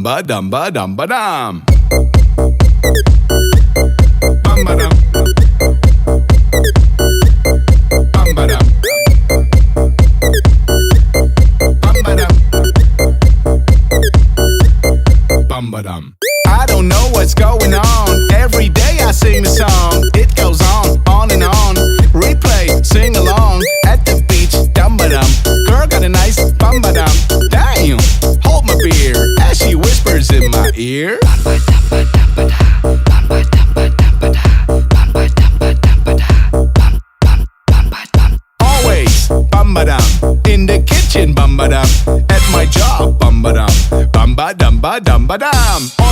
ba dum ba dum ba dum. Bum ba dum. Bum ba dum. Bum ba dum. Bum ba dum. I don't know what's going on. Every day I sing the song. It goes on and on. Replay, sing along. At the beach, dum ba dum. Girl got a nice bum ba dum. Damn, hold my beer as she whispers in my ear. Always bum ba dum. In the kitchen, bum ba dum. At my job, bum ba dum. Bum ba dum ba dum ba dum.